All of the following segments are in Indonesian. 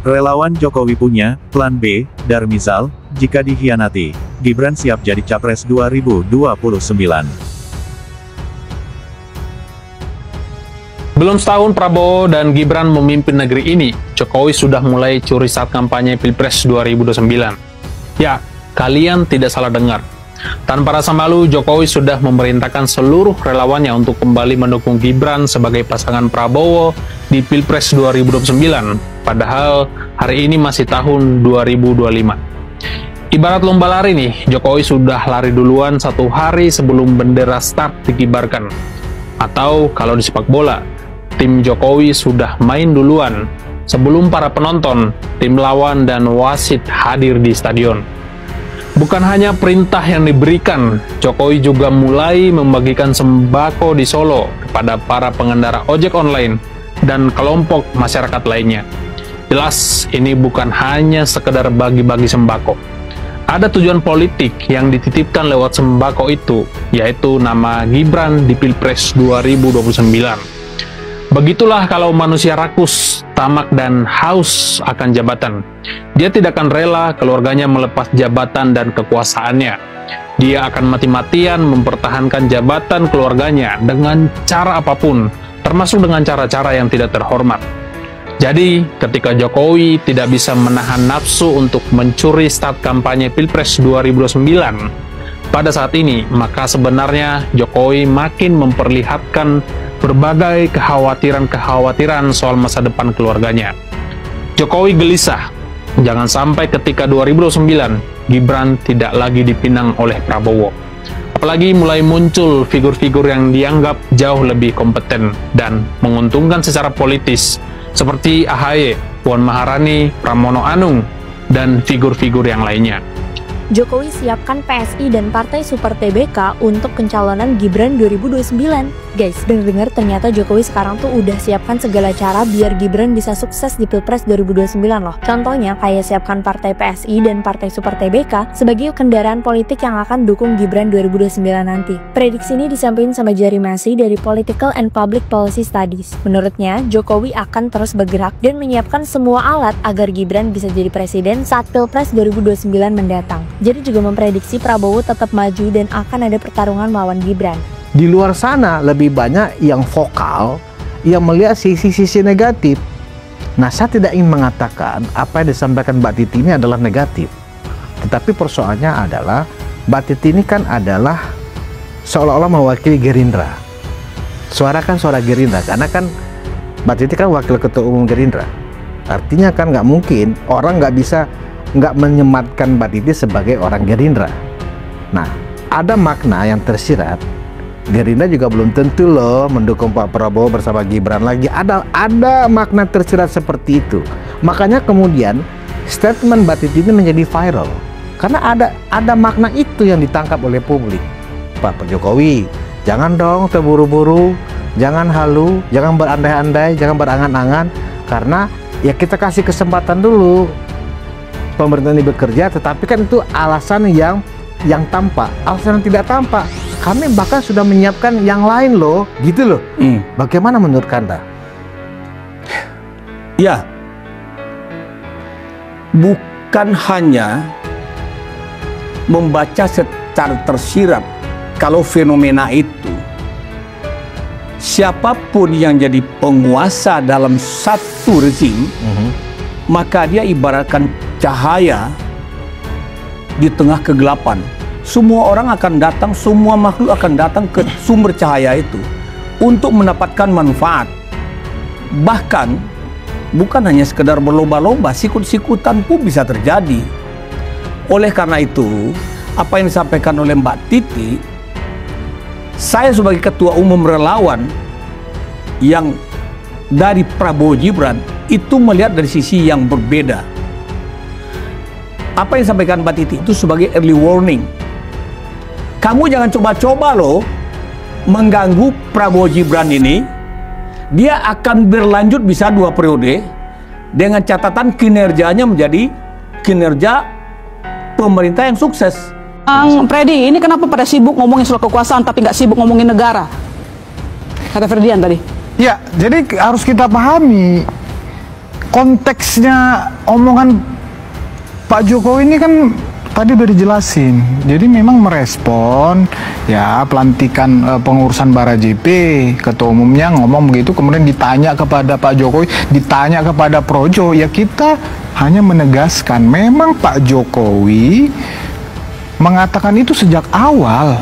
Relawan Jokowi punya plan B, Darmizal, jika dikhianati. Gibran siap jadi Capres 2029. Belum setahun Prabowo dan Gibran memimpin negeri ini, Jokowi sudah mulai curi saat kampanye Pilpres 2029. Ya, kalian tidak salah dengar. Tanpa rasa malu, Jokowi sudah memerintahkan seluruh relawannya untuk kembali mendukung Gibran sebagai pasangan Prabowo di Pilpres 2029. Padahal hari ini masih tahun 2025. Ibarat lomba lari nih, Jokowi sudah lari duluan 1 hari sebelum bendera start dikibarkan. Atau kalau di sepak bola, tim Jokowi sudah main duluan sebelum para penonton, tim lawan, dan wasit hadir di stadion. Bukan hanya perintah yang diberikan, Jokowi juga mulai membagikan sembako di Solo kepada para pengendara ojek online dan kelompok masyarakat lainnya. Jelas, ini bukan hanya sekedar bagi-bagi sembako. Ada tujuan politik yang dititipkan lewat sembako itu, yaitu nama Gibran di Pilpres 2029. Begitulah kalau manusia rakus, tamak, dan haus akan jabatan. Dia tidak akan rela keluarganya melepas jabatan dan kekuasaannya. Dia akan mati-matian mempertahankan jabatan keluarganya dengan cara apapun, termasuk dengan cara-cara yang tidak terhormat. Jadi, ketika Jokowi tidak bisa menahan nafsu untuk mencuri start kampanye Pilpres 2029, pada saat ini, maka sebenarnya Jokowi makin memperlihatkan berbagai kekhawatiran soal masa depan keluarganya. Jokowi gelisah, jangan sampai ketika 2029, Gibran tidak lagi dipinang oleh Prabowo. Apalagi mulai muncul figur-figur yang dianggap jauh lebih kompeten dan menguntungkan secara politis, seperti AHY, Puan Maharani, Pramono Anung, dan figur-figur yang lainnya. Jokowi siapkan PSI dan Partai Super TBK untuk pencalonan Gibran 2029. Guys, dengar-dengar ternyata Jokowi sekarang tuh udah siapkan segala cara biar Gibran bisa sukses di Pilpres 2029 loh. Contohnya kayak siapkan Partai PSI dan Partai Super TBK sebagai kendaraan politik yang akan dukung Gibran 2029 nanti. Prediksi ini disampaikan sama Jari Masi dari Political and Public Policy Studies. Menurutnya, Jokowi akan terus bergerak dan menyiapkan semua alat agar Gibran bisa jadi presiden saat Pilpres 2029 mendatang. Jadi juga memprediksi Prabowo tetap maju dan akan ada pertarungan melawan Gibran. Di luar sana lebih banyak yang vokal, yang melihat sisi-sisi negatif. Nah, saya tidak ingin mengatakan apa yang disampaikan Mbak Titi ini adalah negatif. Tetapi persoalannya adalah, Mbak Titi ini kan adalah seolah-olah mewakili Gerindra. Suara kan suara Gerindra, karena kan Mbak Titi kan wakil ketua umum Gerindra. Artinya kan nggak mungkin orang nggak menyematkan Mbak Titi sebagai orang Gerindra. Nah, ada makna yang tersirat. Gerindra juga belum tentu loh mendukung Pak Prabowo bersama Gibran lagi. Ada makna tersirat seperti itu. Makanya kemudian statement Mbak Titi ini menjadi viral karena ada makna itu yang ditangkap oleh publik. Pak Jokowi, jangan dong terburu-buru, jangan halu, jangan berandai-andai, jangan berangan-angan, karena ya kita kasih kesempatan dulu pemerintah ini bekerja, tetapi kan itu alasan yang tampak, alasan yang tidak tampak. Kami bahkan sudah menyiapkan yang lain loh, gitu loh. Bagaimana menurut Anda? Ya, bukan hanya membaca secara tersirat kalau fenomena itu. Siapapun yang jadi penguasa dalam satu rezim, maka dia ibaratkan cahaya di tengah kegelapan. Semua orang akan datang, semua makhluk akan datang ke sumber cahaya itu untuk mendapatkan manfaat. Bahkan bukan hanya sekedar berlomba-lomba, sikut-sikutan pun bisa terjadi. Oleh karena itu, apa yang disampaikan oleh Mbak Titi, saya sebagai ketua umum relawan yang dari Prabowo Gibran itu melihat dari sisi yang berbeda. Apa yang disampaikan Mbak Titi itu sebagai early warning. Kamu jangan coba-coba loh mengganggu Prabowo Gibran ini. Dia akan berlanjut bisa 2 periode dengan catatan kinerjanya menjadi kinerja pemerintah yang sukses. Bang Freddy, ini kenapa pada sibuk ngomongin soal kekuasaan tapi nggak sibuk ngomongin negara? Kata Ferdian tadi. Ya, jadi harus kita pahami konteksnya omongan Pak Jokowi ini kan tadi udah dijelasin. Jadi memang merespon ya pelantikan pengurusan Bara JP, ketua umumnya ngomong begitu, kemudian ditanya kepada Pak Jokowi, ditanya kepada Projo, ya kita hanya menegaskan memang Pak Jokowi mengatakan itu sejak awal.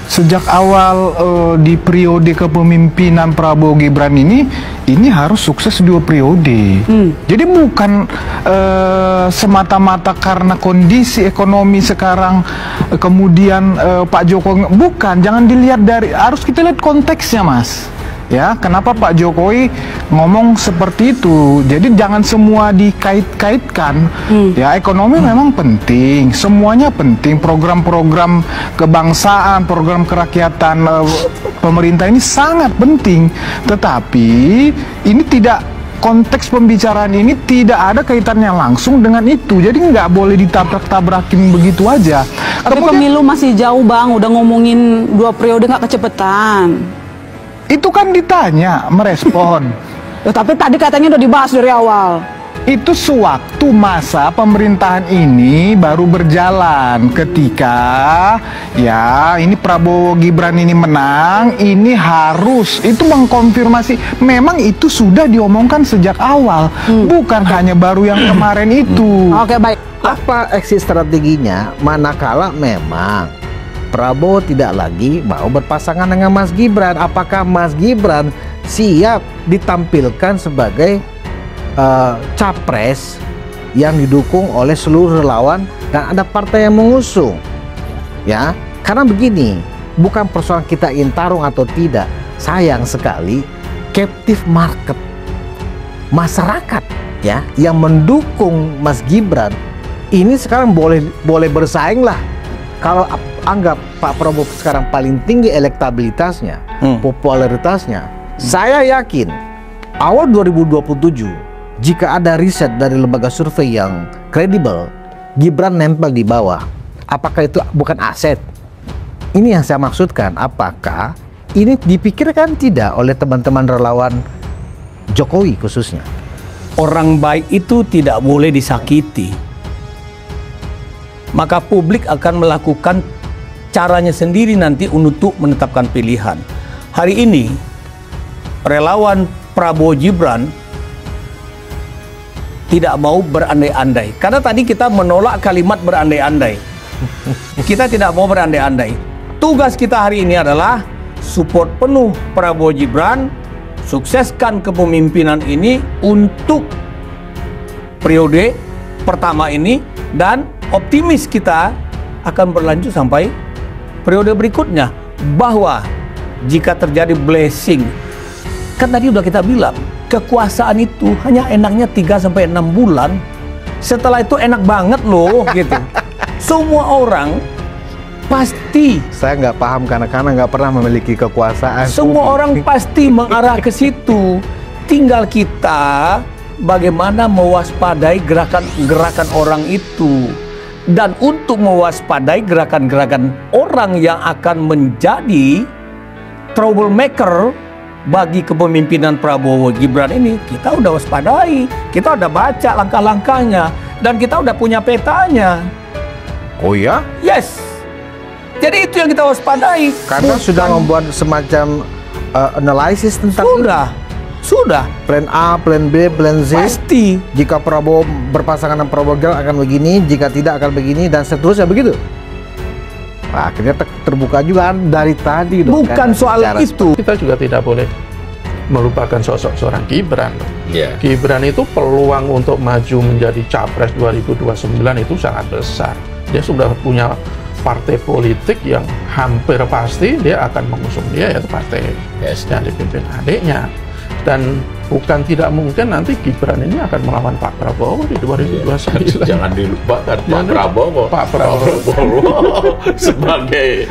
Sejak awal di periode kepemimpinan Prabowo Gibran ini harus sukses 2 periode. Jadi bukan semata-mata karena kondisi ekonomi sekarang kemudian Pak Jokowi, bukan, jangan dilihat dari, harus kita lihat konteksnya, Mas. Ya, kenapa Pak Jokowi ngomong seperti itu? Jadi jangan semua dikait-kaitkan. Ya, ekonomi memang penting, semuanya penting. Program-program kebangsaan, program kerakyatan pemerintah ini sangat penting. Tetapi ini tidak, konteks pembicaraan ini tidak ada kaitannya langsung dengan itu. Jadi nggak boleh ditabrak-tabrakin begitu aja. Tapi pemilu masih jauh, Bang. Udah ngomongin 2 periode nggak kecepetan. Itu kan ditanya, merespon. Tapi tadi katanya udah dibahas dari awal. Itu sewaktu masa pemerintahan ini baru berjalan, ketika ya ini Prabowo Gibran ini menang, ini harus, itu mengkonfirmasi memang itu sudah diomongkan sejak awal, bukan hanya baru yang kemarin itu. Oke, baik. Apa exit strateginya manakala memang Prabowo tidak lagi mau berpasangan dengan Mas Gibran? Apakah Mas Gibran siap ditampilkan sebagai capres yang didukung oleh seluruh relawan dan ada partai yang mengusung? Ya, karena begini, bukan persoalan kita ingin tarung atau tidak. Sayang sekali captive market masyarakat ya yang mendukung Mas Gibran ini sekarang boleh bersaing lah. Kalau anggap Pak Prabowo sekarang paling tinggi elektabilitasnya, popularitasnya, saya yakin awal 2027 jika ada riset dari lembaga survei yang kredibel, Gibran nempel di bawah. Apakah itu bukan aset? Ini yang saya maksudkan. Apakah ini dipikirkan tidak oleh teman-teman relawan Jokowi khususnya? Orang baik itu tidak boleh disakiti. Maka publik akan melakukan caranya sendiri nanti untuk menetapkan pilihan. Hari ini relawan Prabowo Gibran tidak mau berandai-andai. Karena tadi kita menolak kalimat berandai-andai. Kita tidak mau berandai-andai. Tugas kita hari ini adalah support penuh Prabowo Gibran, sukseskan kepemimpinan ini untuk periode pertama ini, dan optimis kita akan berlanjut sampai periode berikutnya. Bahwa jika terjadi blessing, kan tadi udah kita bilang, kekuasaan itu hanya enaknya 3-6 bulan. Setelah itu enak banget loh gitu. Semua orang pasti, saya nggak paham karena nggak pernah memiliki kekuasaan. semua orang pasti mengarah ke situ. Tinggal kita bagaimana mewaspadai gerakan-gerakan orang itu. Dan untuk mewaspadai gerakan-gerakan orang yang akan menjadi troublemaker bagi kepemimpinan Prabowo Gibran ini, kita udah waspadai, kita udah baca langkah-langkahnya, dan kita udah punya petanya. Oh ya? Yes. Jadi itu yang kita waspadai. Karena sudah membuat semacam analisis tentang Sudah. plan A, plan B, plan Z. Pasti. Jika Prabowo berpasangan dengan Prabowo Gibran akan begini, jika tidak akan begini, dan seterusnya begitu. Nah, akhirnya terbuka juga dari tadi dong. Bukan soal itu. Kita juga tidak boleh melupakan sosok seorang Gibran. Yeah. Gibran itu peluang untuk maju menjadi capres 2029 itu sangat besar. Dia sudah punya partai politik yang hampir pasti dia akan mengusung dia, yaitu partai yang dipimpin adiknya. Dan bukan tidak mungkin nanti Gibran ini akan melawan Pak Prabowo di 2029. Jangan dilupakan Pak Prabowo sebagai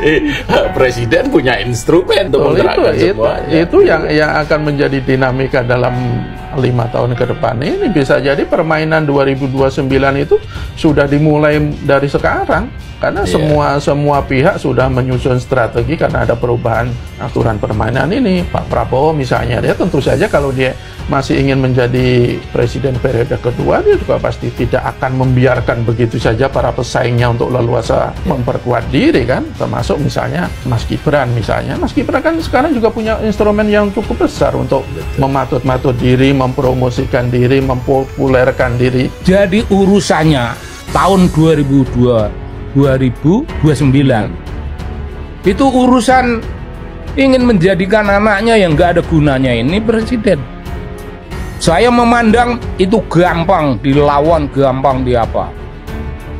presiden punya instrumen untuk menggerakkan semuanya. Itu yang akan menjadi dinamika dalam 5 tahun ke depan ini. Bisa jadi permainan 2029 itu sudah dimulai dari sekarang. Karena semua pihak sudah menyusun strategi karena ada perubahan aturan permainan ini. Pak Prabowo misalnya, dia tentu saja kalau dia masih ingin menjadi presiden periode kedua, dia juga pasti tidak akan membiarkan begitu saja para pesaingnya untuk leluasa memperkuat diri kan, termasuk misalnya Mas Gibran misalnya. Mas Gibran kan sekarang juga punya instrumen yang cukup besar untuk mematut-matut diri, mempromosikan diri, mempopulerkan diri. Jadi urusannya tahun 2029 itu urusan ingin menjadikan anaknya yang nggak ada gunanya ini presiden. Saya memandang itu gampang dilawan, gampang diapa.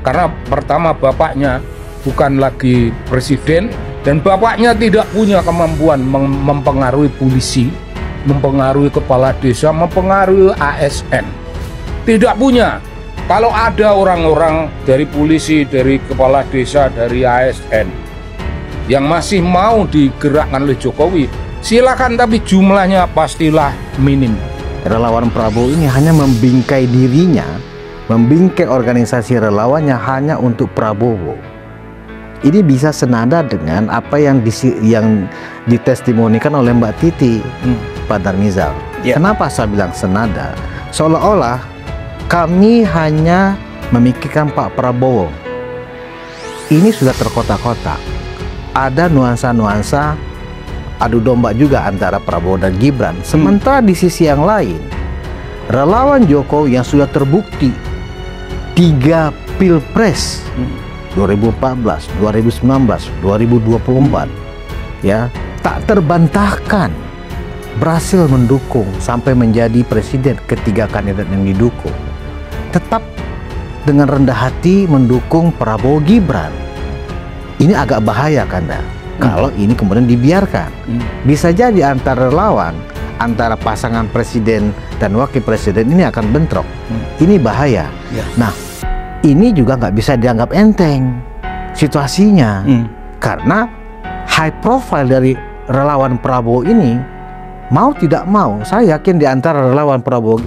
Karena pertama bapaknya bukan lagi presiden dan bapaknya tidak punya kemampuan mempengaruhi polisi, mempengaruhi kepala desa, mempengaruhi ASN. Tidak punya. Kalau ada orang-orang dari polisi, dari kepala desa, dari ASN yang masih mau digerakkan oleh Jokowi, silakan, tapi jumlahnya pastilah minim. Relawan Prabowo ini hanya membingkai dirinya, membingkai organisasi relawannya hanya untuk Prabowo. Ini bisa senada dengan apa yang ditestimonikan oleh Mbak Titi, Pak Darmizal. Kenapa saya bilang senada? Seolah-olah kami hanya memikirkan Pak Prabowo. Ini sudah terkotak-kotak. Ada nuansa-nuansa adu domba juga antara Prabowo dan Gibran. Sementara di sisi yang lain, relawan Jokowi yang sudah terbukti 3 pilpres 2014, 2019, 2024 ya, tak terbantahkan berhasil mendukung sampai menjadi presiden ketiga kandidat yang didukung, tetap dengan rendah hati mendukung Prabowo Gibran. Ini agak bahaya Kanda, kalau ini kemudian dibiarkan. Bisa jadi antara relawan, antara pasangan presiden dan wakil presiden ini akan bentrok. Ini bahaya. Nah, ini juga nggak bisa dianggap enteng situasinya, karena high profile dari relawan Prabowo ini, mau tidak mau, saya yakin di antara relawan Prabowo,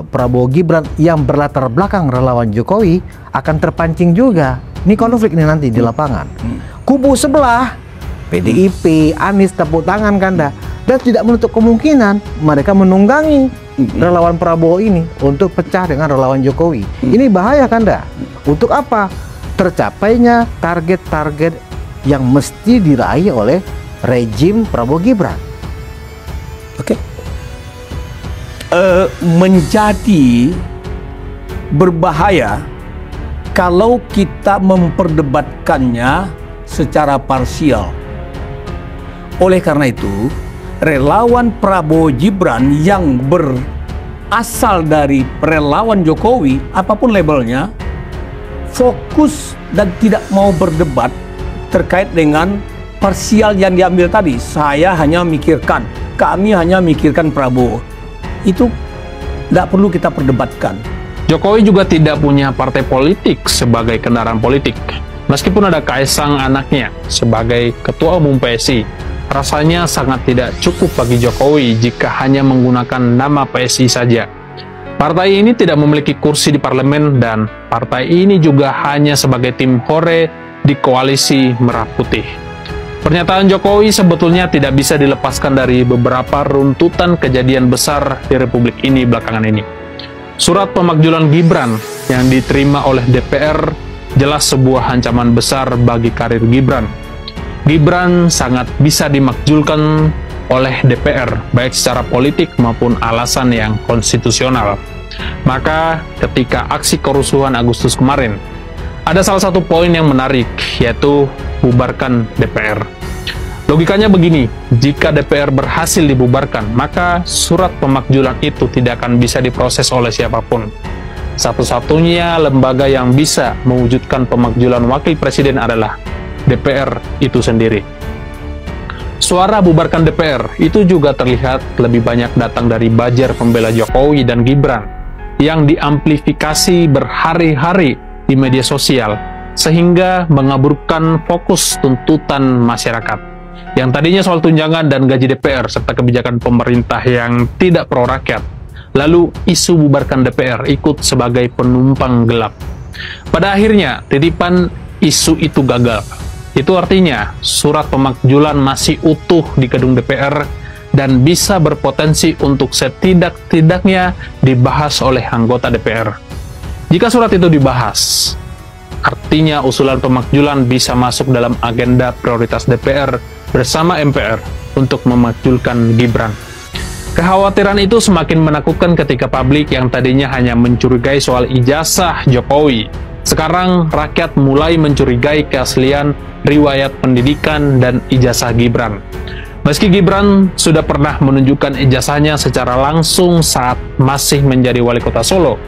Prabowo Gibran yang berlatar belakang relawan Jokowi akan terpancing juga. Ini konflik nih nanti di lapangan. Kubu sebelah PDIP, Anies tepuk tangan Kanda, dan tidak menutup kemungkinan mereka menunggangi relawan Prabowo ini untuk pecah dengan relawan Jokowi. Ini bahaya Kanda. Untuk apa? Tercapainya target-target yang mesti diraih oleh rejim Prabowo Gibran. Oke. Menjadi berbahaya kalau kita memperdebatkannya secara parsial. Oleh karena itu, relawan Prabowo Gibran yang berasal dari relawan Jokowi, apapun labelnya, fokus dan tidak mau berdebat terkait dengan parsial yang diambil tadi. Saya hanya mikirkan, kami hanya mikirkan Prabowo. Itu tidak perlu kita perdebatkan. Jokowi juga tidak punya partai politik sebagai kendaraan politik. Meskipun ada Kaisang anaknya sebagai ketua umum PSI, rasanya sangat tidak cukup bagi Jokowi jika hanya menggunakan nama PSI saja. Partai ini tidak memiliki kursi di parlemen dan partai ini juga hanya sebagai tim hore di koalisi Merah Putih. Pernyataan Jokowi sebetulnya tidak bisa dilepaskan dari beberapa runtutan kejadian besar di Republik ini belakangan ini. Surat pemakzulan Gibran yang diterima oleh DPR jelas sebuah ancaman besar bagi karir Gibran. Gibran sangat bisa dimakzulkan oleh DPR, baik secara politik maupun alasan yang konstitusional. Maka ketika aksi kerusuhan Agustus kemarin, ada salah satu poin yang menarik, yaitu bubarkan DPR. Logikanya begini, jika DPR berhasil dibubarkan, maka surat pemakzulan itu tidak akan bisa diproses oleh siapapun. Satu-satunya lembaga yang bisa mewujudkan pemakzulan wakil presiden adalah DPR itu sendiri. Suara bubarkan DPR itu juga terlihat lebih banyak datang dari buzzer pembela Jokowi dan Gibran yang diamplifikasi berhari-hari di media sosial sehingga mengaburkan fokus tuntutan masyarakat. Yang tadinya soal tunjangan dan gaji DPR serta kebijakan pemerintah yang tidak pro rakyat, lalu isu bubarkan DPR ikut sebagai penumpang gelap. Pada akhirnya, titipan isu itu gagal. Itu artinya surat pemakzulan masih utuh di gedung DPR dan bisa berpotensi untuk setidak-tidaknya dibahas oleh anggota DPR. Jika surat itu dibahas, artinya usulan pemakjulan bisa masuk dalam agenda prioritas DPR bersama MPR untuk memakjulkan Gibran. Kekhawatiran itu semakin menakutkan ketika publik yang tadinya hanya mencurigai soal ijazah Jokowi, sekarang rakyat mulai mencurigai keaslian riwayat pendidikan dan ijazah Gibran. Meski Gibran sudah pernah menunjukkan ijazahnya secara langsung saat masih menjadi wali kota Solo,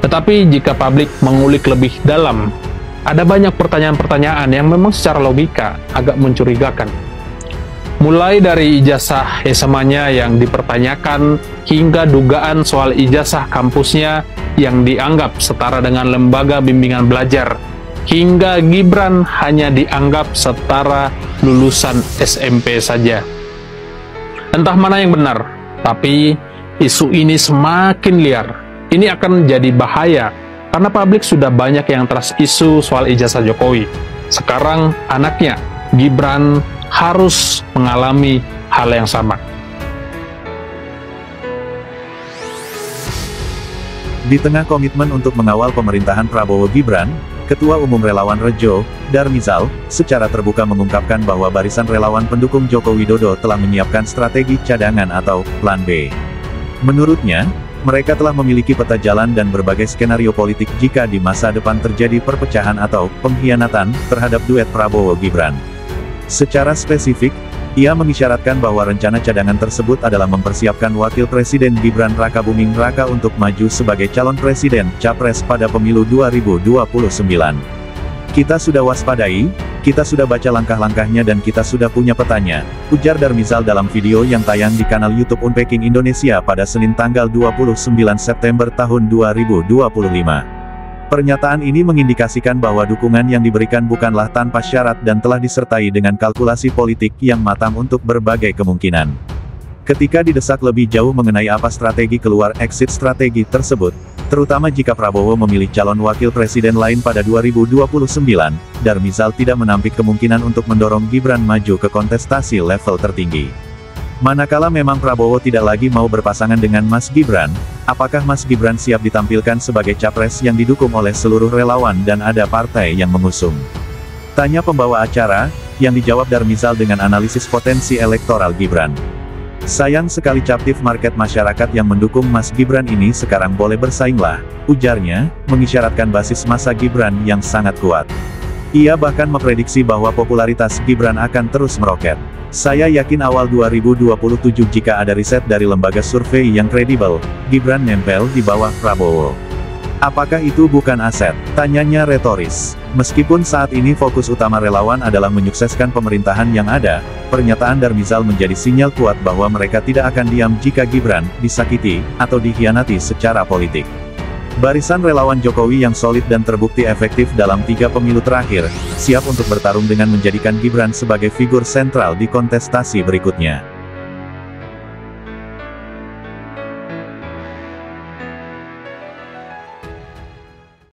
tetapi jika publik mengulik lebih dalam, ada banyak pertanyaan-pertanyaan yang memang secara logika agak mencurigakan. Mulai dari ijazah SMA-nya yang dipertanyakan hingga dugaan soal ijazah kampusnya yang dianggap setara dengan lembaga bimbingan belajar, hingga Gibran hanya dianggap setara lulusan SMP saja. Entah mana yang benar, tapi isu ini semakin liar. Ini akan jadi bahaya karena publik sudah banyak yang teras isu soal ijazah Jokowi. Sekarang anaknya, Gibran, harus mengalami hal yang sama. Di tengah komitmen untuk mengawal pemerintahan Prabowo Gibran, Ketua Umum Relawan Rejo, Darmizal, secara terbuka mengungkapkan bahwa barisan relawan pendukung Joko Widodo telah menyiapkan strategi cadangan atau Plan B. Menurutnya, mereka telah memiliki peta jalan dan berbagai skenario politik jika di masa depan terjadi perpecahan atau pengkhianatan terhadap duet Prabowo Gibran. Secara spesifik, ia mengisyaratkan bahwa rencana cadangan tersebut adalah mempersiapkan Wakil Presiden Gibran Rakabuming Raka untuk maju sebagai calon presiden, capres pada pemilu 2029. Kita sudah waspadai, kita sudah baca langkah-langkahnya dan kita sudah punya petanya, ujar Darmizal dalam video yang tayang di kanal YouTube Unpacking Indonesia pada Senin tanggal 29 September tahun 2025. Pernyataan ini mengindikasikan bahwa dukungan yang diberikan bukanlah tanpa syarat dan telah disertai dengan kalkulasi politik yang matang untuk berbagai kemungkinan. Ketika didesak lebih jauh mengenai apa strategi keluar exit strategi tersebut, terutama jika Prabowo memilih calon wakil presiden lain pada 2029, Darmizal tidak menampik kemungkinan untuk mendorong Gibran maju ke kontestasi level tertinggi. Manakala memang Prabowo tidak lagi mau berpasangan dengan Mas Gibran, apakah Mas Gibran siap ditampilkan sebagai capres yang didukung oleh seluruh relawan dan ada partai yang mengusung? Tanya pembawa acara, yang dijawab Darmizal dengan analisis potensi elektoral Gibran. Sayang sekali captive market masyarakat yang mendukung Mas Gibran ini sekarang boleh bersainglah, ujarnya, mengisyaratkan basis massa Gibran yang sangat kuat. Ia bahkan memprediksi bahwa popularitas Gibran akan terus meroket. Saya yakin awal 2027 jika ada riset dari lembaga survei yang kredibel, Gibran nempel di bawah Prabowo. Apakah itu bukan aset? Tanyanya retoris. Meskipun saat ini fokus utama relawan adalah menyukseskan pemerintahan yang ada, pernyataan Darmizal menjadi sinyal kuat bahwa mereka tidak akan diam jika Gibran disakiti atau dikhianati secara politik. Barisan relawan Jokowi yang solid dan terbukti efektif dalam 3 pemilu terakhir, siap untuk bertarung dengan menjadikan Gibran sebagai figur sentral di kontestasi berikutnya.